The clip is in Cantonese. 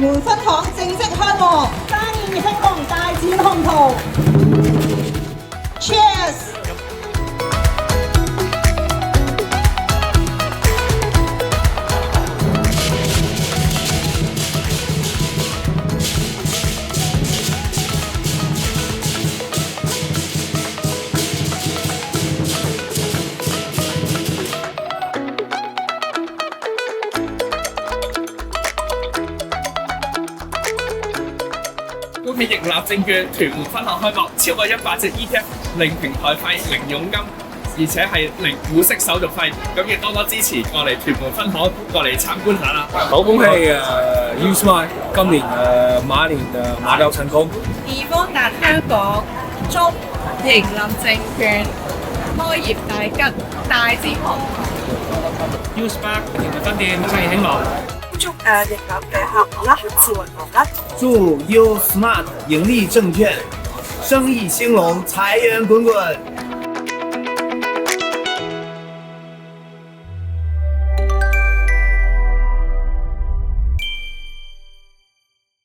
門分行正式開幕，生意興隆，大展宏圖。Cheers！恭喜盈立證券屯門分行開幕，超過100隻 ETF， 零平台費、零佣金，而且係零股息手續費，咁亦多多支持過嚟屯門分行過嚟參觀下啦！好恭喜Usmart 今年馬年馬到成功。易方達香港祝盈立證券開業大吉，大展宏圖。 Usmart 屯門分店生意興隆。祝盈立嘅客戶啦，市運旺啦。祝 Usmart 盈利證券生意興隆，財源滾滾。